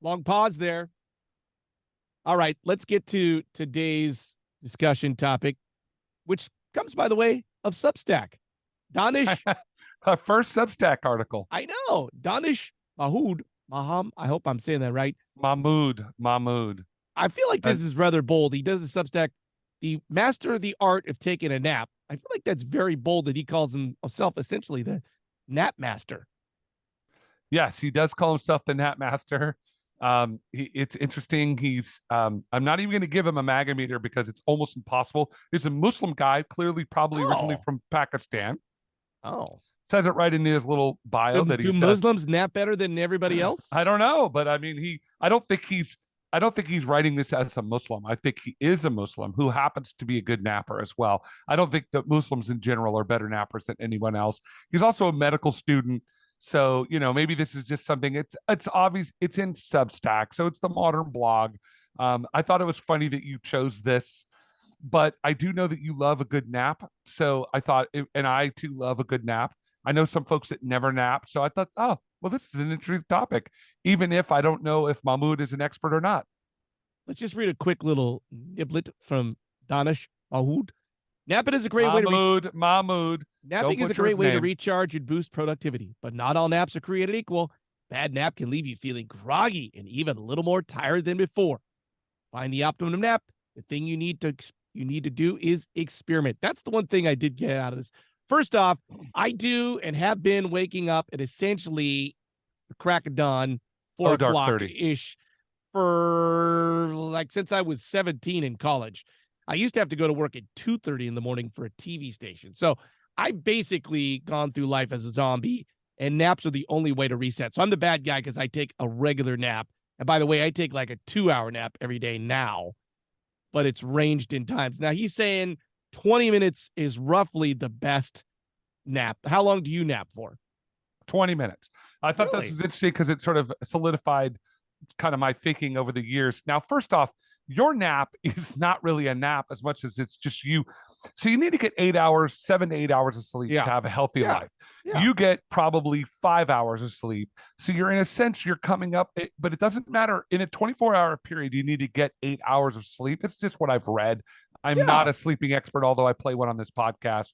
Long pause there. All right, let's get to today's discussion topic, which comes, by the way, of Substack. Danish. Our first Substack article. I know. Danish Maham. I hope I'm saying that right. Mahmood. I feel like this is rather bold. He does the Substack, the master of the art of taking a nap. I feel like that's very bold that he calls himself essentially the nap master. Yes, he does call himself the nap master. It's interesting. I'm not even going to give him a magameter because it's almost impossible. He's a Muslim guy, clearly probably originally from Pakistan. Oh. Says it right in his little bio that do Muslims nap better than everybody else? I don't know, but I mean, I don't think he's writing this as a Muslim. I think he is a Muslim who happens to be a good napper as well. I don't think that Muslims in general are better nappers than anyone else. He's also a medical student. So, maybe this is just something, it's obvious, it's in Substack. So it's the modern blog. I thought it was funny that you chose this, but I do know that you love a good nap. So I thought, and I too love a good nap. I know some folks that never nap. So I thought, oh, well, this is an interesting topic, even if I don't know if Mahmoud is an expert or not. Let's just read a quick little niblet from Danish Mahmoud. Napping is a great way to Mahmoud. Napping is a great way to recharge and boost productivity, but not all naps are created equal. Bad nap can leave you feeling groggy and even a little more tired than before. Find the optimum nap. The thing you need to do is experiment. That's the one thing I did get out of this. First off, I do and have been waking up at essentially the crack of dawn, 4 o'clock-ish for since I was 17 in college. I used to have to go to work at 2:30 in the morning for a TV station. So I've basically gone through life as a zombie, and naps are the only way to reset. So I'm the bad guy because I take a regular nap. And by the way, I take like a 2-hour nap every day now, but it's ranged in times. Now he's saying 20 minutes is roughly the best nap. How long do you nap for? 20 minutes. I thought that was interesting because it sort of solidified kind of my thinking over the years. Now, first off, your nap is not really a nap as much as it's just you. So you need to get 7 to 8 hours of sleep to have a healthy life. Yeah. You get probably 5 hours of sleep. So you're in a sense, you're coming up, but it doesn't matter. In a 24-hour period, you need to get 8 hours of sleep. It's just what I've read. I'm not a sleeping expert, although I play one on this podcast.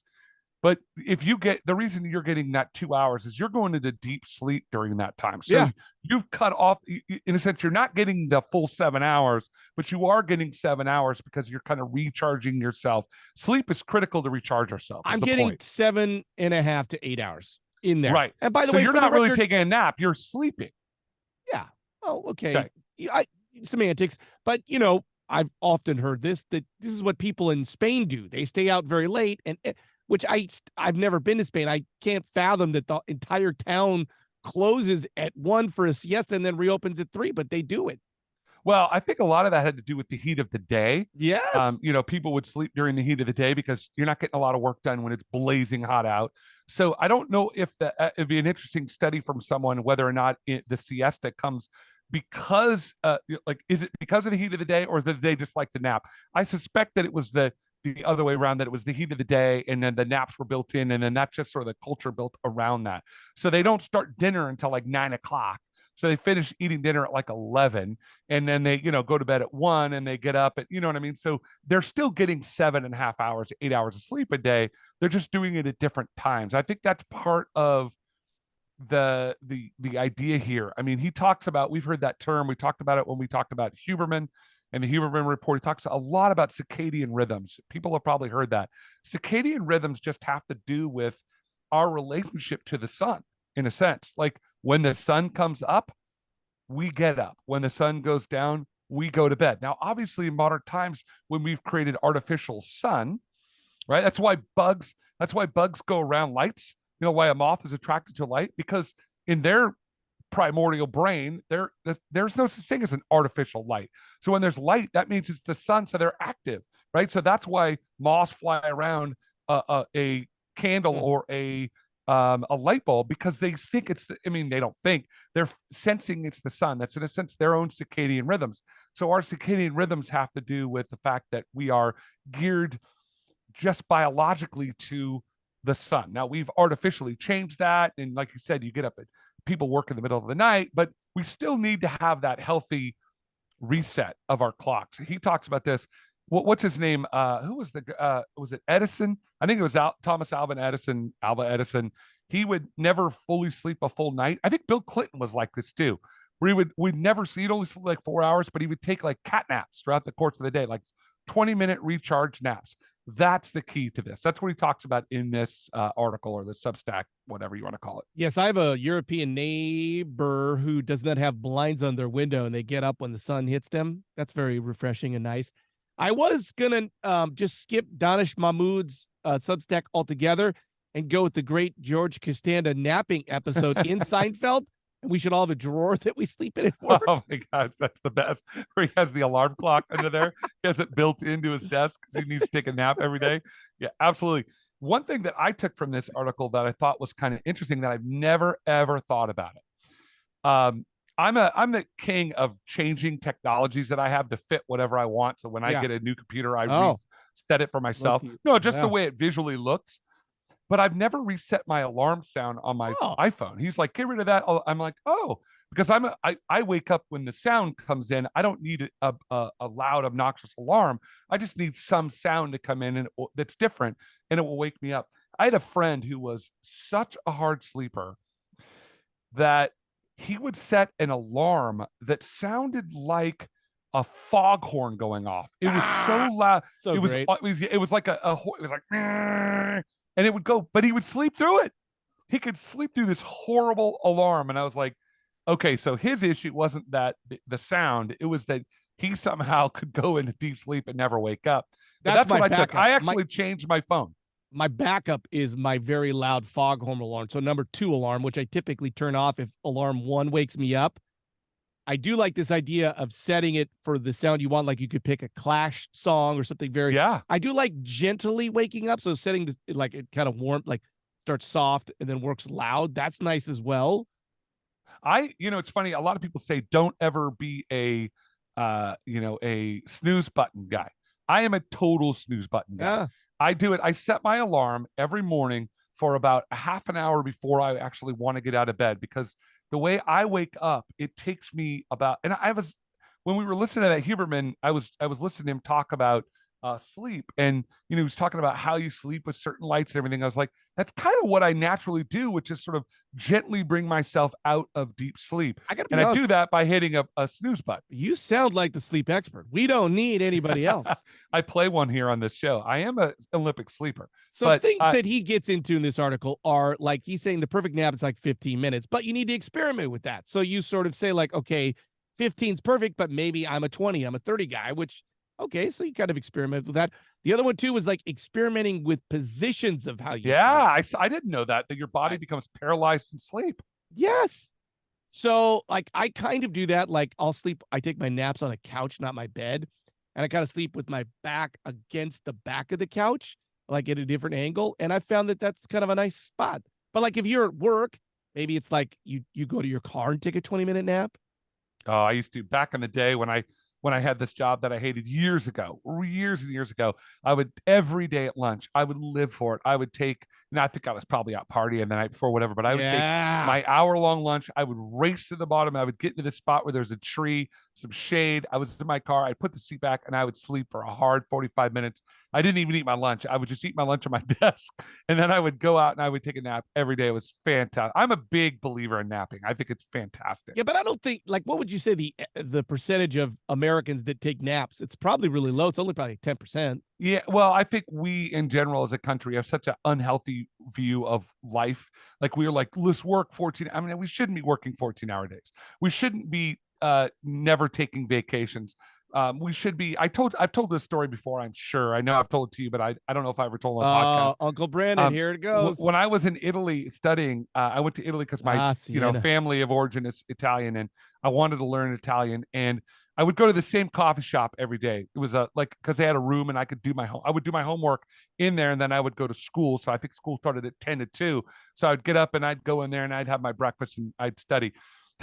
But if you get, the reason you're getting that 2 hours is you're going into deep sleep during that time. So you've cut off, in a sense, you're not getting the full 7 hours, but you are getting 7 hours because you're kind of recharging yourself. Sleep is critical to recharge yourself. I'm getting 7.5 to 8 hours in there. Right. And by the way, you're not really taking a nap, you're sleeping. Yeah. Oh, okay. Semantics. But, I've often heard that this is what people in Spain do. They stay out very late, and which I've never been to Spain. I can't fathom that the entire town closes at 1 for a siesta and then reopens at 3, but they do it. Well, I think a lot of that had to do with the heat of the day. Yes. People would sleep during the heat of the day because you're not getting a lot of work done when it's blazing hot out. So I don't know if it'd be an interesting study from someone whether or not the siesta comes because is it because of the heat of the day, or did they just like to nap? I suspect that it was the other way around, that it was the heat of the day and then the naps were built in, and then that's just sort of the culture built around that. So they don't start dinner until like 9 o'clock. So they finish eating dinner at like 11, and then they, go to bed at 1, and they get up at, you know what I mean? So they're still getting 7.5 hours, 8 hours of sleep a day. They're just doing it at different times. I think that's part of the idea here. I mean, he talks about, we've heard that term. We talked about it when we talked about Huberman and the Huberman report. He talks a lot about circadian rhythms. People have probably heard that. Circadian rhythms just have to do with our relationship to the sun, in a sense. Like when the sun comes up, we get up. When the sun goes down, we go to bed. Now, obviously, in modern times, when we've created artificial sun, right? That's why bugs go around lights. You know why a moth is attracted to light? Because in their primordial brain, there's no such thing as an artificial light. So when there's light, that means it's the sun, so they're active, right? So that's why moths fly around a candle or a light bulb, because they think they don't think, they're sensing it's the sun. That's in a sense their own circadian rhythms. So our circadian rhythms have to do with the fact that we are geared just biologically to the sun. Now we've artificially changed that, and like you said, you get up at people work in the middle of the night, but we still need to have that healthy reset of our clocks. He talks about this. What's his name? Who was was it Edison? I think it was Thomas Alva Edison. He would never fully sleep a full night. I think Bill Clinton was like this too, where we'd never see, he'd only sleep like 4 hours, but he would take like cat naps throughout the course of the day, like 20-minute recharge naps. That's the key to this. That's what he talks about in this article, or the Substack, whatever you want to call it. Yes, I have a European neighbor who does not have blinds on their window, and they get up when the sun hits them. That's very refreshing and nice. I was going to just skip Danish Mahmood's Substack altogether and go with the great George Costanza napping episode in Seinfeld. And we should all have a drawer that we sleep in at work. Oh my gosh, that's the best. Where he has the alarm clock under there. He has it built into his desk because he needs to take a nap every day. Yeah, absolutely. One thing that I took from this article that I thought was kind of interesting that I've never ever thought about it. I'm the king of changing technologies that I have to fit whatever I want. So when I get a new computer, I reset it for myself. No, just the way it visually looks. But I've never reset my alarm sound on my iPhone. He's like, get rid of that. I'm like, oh, because I wake up when the sound comes in. I don't need a loud, obnoxious alarm. I just need some sound to come in and that's different, and it will wake me up. I had a friend who was such a hard sleeper that he would set an alarm that sounded like a foghorn going off. It was so loud. So it was like it was like, and it would go, but he would sleep through it. He could sleep through this horrible alarm. And I was like, okay, so his issue wasn't that the sound, it was that he somehow could go into deep sleep and never wake up. That's what I took. I actually changed my phone. My backup is my very loud foghorn alarm. So number 2 alarm, which I typically turn off if alarm 1 wakes me up. I do like this idea of setting it for the sound you want. Like you could pick a Clash song or something very. Yeah. I do like gently waking up. So setting this, like it kind of warm, like starts soft and then works loud. That's nice as well. It's funny. A lot of people say don't ever be a snooze button guy. I am a total snooze button guy. Yeah. I do it. I set my alarm every morning for about a half an hour before I actually want to get out of bed, because the way I wake up, it takes me about, and when we were listening to that Huberman, I was listening to him talk about sleep, and he was talking about how you sleep with certain lights and everything. I was like, that's kind of what I naturally do, which is sort of gently bring myself out of deep sleep. I do that by hitting a snooze button. You sound like the sleep expert. We don't need anybody else. I play one here on this show. I am an Olympic sleeper. So things that he gets into in this article are like, he's saying the perfect nap is like 15 minutes, but you need to experiment with that. So you sort of say like, okay, 15's perfect, but maybe I'm a 20, I'm a 30 guy, which okay, so you kind of experiment with that. The other one too was like experimenting with positions of how you sleep. I didn't know that your body becomes paralyzed in sleep. Yes. So like I kind of do that. Like I take my naps on a couch, not my bed. And I kind of sleep with my back against the back of the couch, like at a different angle. And I found that that's kind of a nice spot. But like if you're at work, maybe it's like you go to your car and take a 20-minute nap. Oh, I used to back in the day when I had this job that I hated years and years ago. I would every day at lunch, I would live for it. I would take, and I think I was probably out partying the night before, whatever, but I would take my hour-long lunch. I would race to the bottom. I would get into the spot where there's a tree, some shade. I was in my car. I'd put the seat back and I would sleep for a hard 45 minutes. I didn't even eat my lunch. I would just eat my lunch on my desk. And then I would go out and I would take a nap every day. It was fantastic. I'm a big believer in napping. I think it's fantastic. Yeah, but I don't think, like, what would you say the percentage of Americans that take naps? It's probably really low. It's only probably 10%. Yeah, well, I think we in general as a country have such an unhealthy view of life. Like we're like, let's work 14. I mean, we shouldn't be working 14-hour days. We shouldn't be never taking vacations. We should be. I've told this story before, I'm sure. I know I've told it to you, but I don't know if I ever told it on podcast. Uncle Brandon, here it goes. When I was in Italy studying, I went to Italy because my family of origin is Italian, and I wanted to learn Italian. And I would go to the same coffee shop every day. It was because they had a room and I could do I would do my homework in there, and then I would go to school. So I think school started at 10 to 2. So I'd get up and I'd go in there and I'd have my breakfast and I'd study.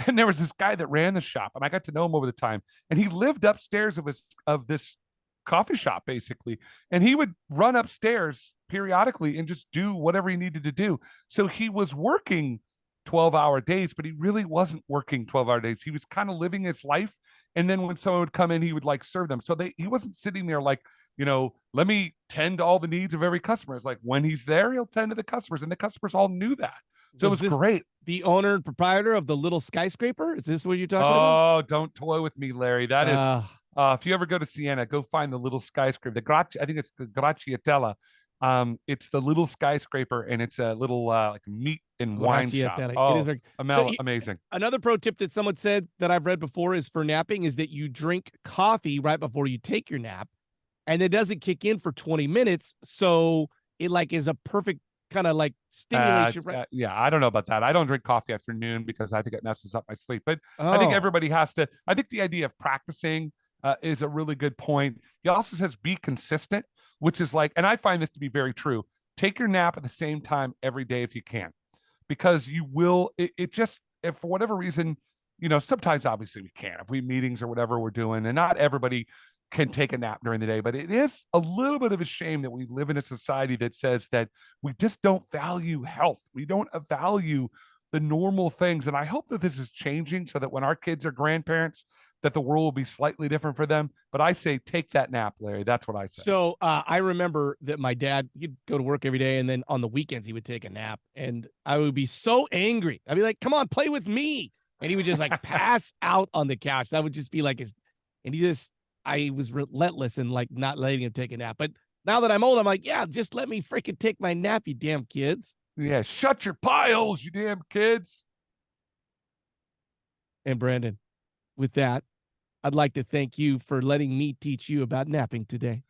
And there was this guy that ran the shop, and I got to know him over the time. And he lived upstairs of this coffee shop, basically. And he would run upstairs periodically and just do whatever he needed to do. So he was working 12-hour days, but he really wasn't working 12-hour days. He was kind of living his life. And then when someone would come in, he would like serve them. So he wasn't sitting there like, let me tend to all the needs of every customer. It's like when he's there, he'll tend to the customers. And the customers all knew that. So it was great. The owner and proprietor of the little skyscraper? Is this what you're talking about? Oh, don't toy with me, Larry. That is, if you ever go to Siena, go find the little skyscraper. I think it's the Graziatella. It's the little skyscraper, and it's a little like meat and wine shop. Oh, it is amazing. Another pro tip that someone said that I've read before is for napping is that you drink coffee right before you take your nap, and it doesn't kick in for 20 minutes, so it like is a perfect kind of like stimulates you. Right? Yeah, I don't know about that. I don't drink coffee after noon because I think it messes up my sleep. But I think everybody has to. I think the idea of practicing is a really good point. He also says be consistent, which is like, and I find this to be very true. Take your nap at the same time every day if you can, because you will. It just, if for whatever reason, sometimes obviously we can't. If we meetings or whatever we're doing, and not everybody can take a nap during the day, but it is a little bit of a shame that we live in a society that says that we just don't value health. We don't value the normal things. And I hope that this is changing so that when our kids are grandparents, that the world will be slightly different for them. But I say, take that nap, Larry. That's what I say. So I remember that my dad, he'd go to work every day, and then on the weekends he would take a nap, and I would be so angry. I'd be like, come on, play with me. And he would just like pass out on the couch. That would just be like I was relentless in like not letting him take a nap. But now that I'm old, I'm like, yeah, just let me freaking take my nap, you damn kids. Yeah, shut your pie holes, you damn kids. And Brandon, with that, I'd like to thank you for letting me teach you about napping today.